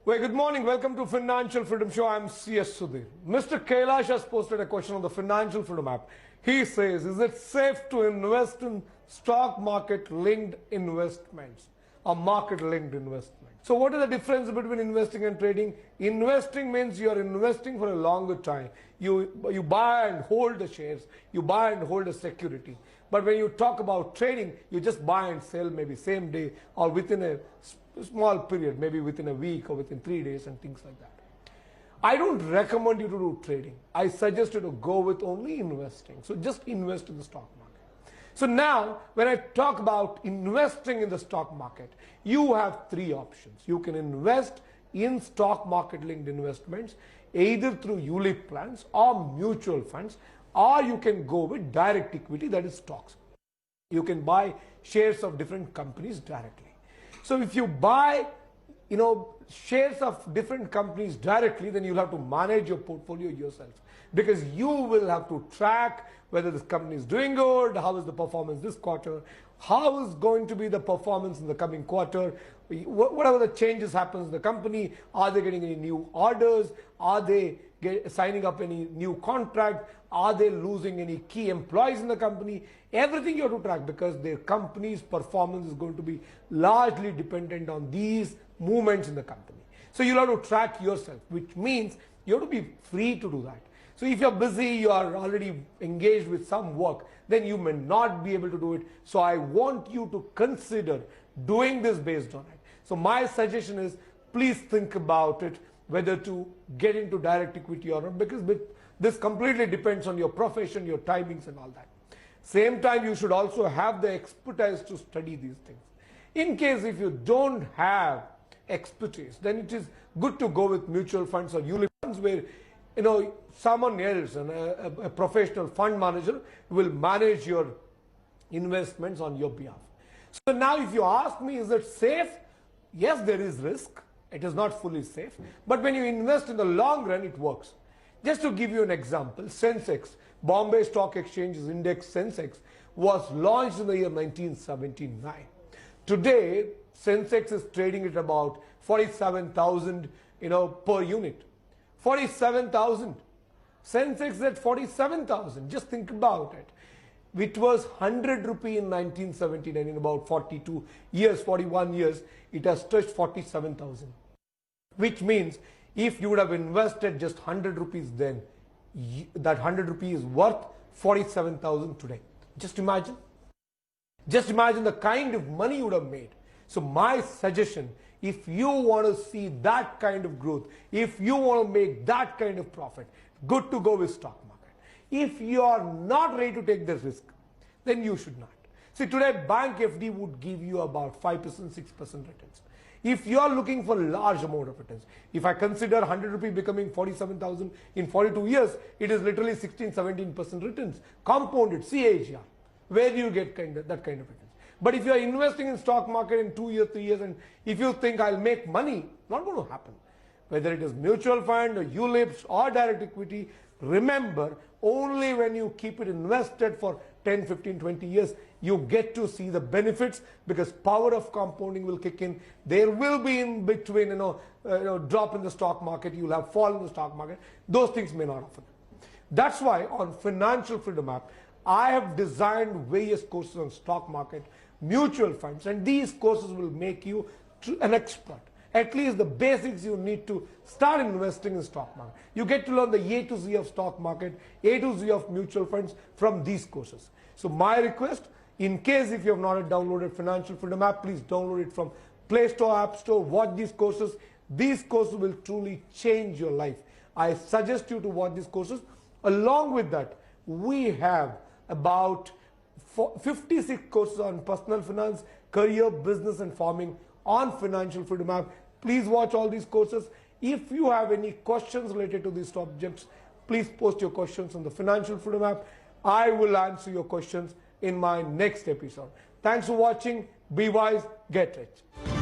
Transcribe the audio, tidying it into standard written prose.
Well, good morning. Welcome to Financial Freedom Show. I'm CS Sudhir. Mr. Kailash has posted a question on the Financial Freedom app. He says, is it safe to invest in stock market linked investments or market linked investments? So what is the difference between investing and trading? Investing means you are investing for a longer time. You buy and hold the shares. You buy and hold a security. But when you talk about trading, you just buy and sell maybe same day or within a small period, maybe within a week or within 3 days and things like that. I don't recommend you to do trading. I suggest you to go with only investing. So just invest in the stock market. So now, when I talk about investing in the stock market, you have three options. You can invest in stock market linked investments, either through ULIP plans or mutual funds, or you can go with direct equity, that is stocks. You can buy shares of different companies directly. So if you buy, shares of different companies directly, then you'll have to manage your portfolio yourself, because you will have to track whether this company is doing good, how is the performance this quarter, how is going to be the performance in the coming quarter, whatever the changes happens in the company, are they getting any new orders, are they signing up any new contract, are they losing any key employees in the company. Everything you have to track, because their company's performance is going to be largely dependent on these movements in the company. So you'll have to track yourself, which means you have to be free to do that. So if you're busy, you are already engaged with some work, then you may not be able to do it. So I want you to consider doing this based on it. So my suggestion is, please think about it, whether to get into direct equity or not, because this completely depends on your profession, your timings and all that. Same time, you should also have the expertise to study these things. In case if you don't have expertise, then it is good to go with mutual funds or ULIP funds, where someone else, a professional fund manager, will manage your investments on your behalf. So now if you ask me, is it safe? Yes, there is risk. It is not fully safe. But when you invest in the long run, it works. Just to give you an example, Sensex, Bombay Stock Exchange's index Sensex, was launched in the year 1979. Today, Sensex is trading at about 47,000, per unit. 47,000. Sensex is at 47,000. Just think about it. It was 100 rupee in 1979. In about 42 years, 41 years, it has touched 47,000. Which means if you would have invested just 100 rupees then, that 100 rupees is worth 47,000 today. Just imagine. Just imagine the kind of money you would have made. So my suggestion, if you want to see that kind of growth, if you want to make that kind of profit, good to go with stock market. If you are not ready to take the risk, then you should not. See, today bank FD would give you about 5%, 6% returns. If you are looking for a large amount of returns, if I consider 100 rupee becoming 47,000 in 42 years, it is literally 16, 17% returns. Compounded, CAGR. Where do you get that kind of returns? But if you are investing in stock market in 2 years, 3 years, and if you think I'll make money, not going to happen. Whether it is mutual fund or ULIPs or direct equity, remember, only when you keep it invested for 10, 15, 20 years, you get to see the benefits, because power of compounding will kick in. There will be in between, drop in the stock market, you'll have fall in the stock market. Those things may not happen. That's why on Financial Freedom app, I have designed various courses on stock market, mutual funds, and these courses will make you an expert. At least the basics you need to start investing in stock market. You get to learn the A to Z of stock market, A to Z of mutual funds from these courses. So my request, in case if you have not downloaded Financial Freedom app, please download it from Play Store, App Store, watch these courses. These courses will truly change your life. I suggest you to watch these courses. Along with that, we have about 56 courses on personal finance, career, business and farming on Financial Freedom app. Please watch all these courses. If you have any questions related to these subjects, please post your questions on the Financial Freedom app. I will answer your questions in my next episode. Thanks for watching. Be wise, get rich.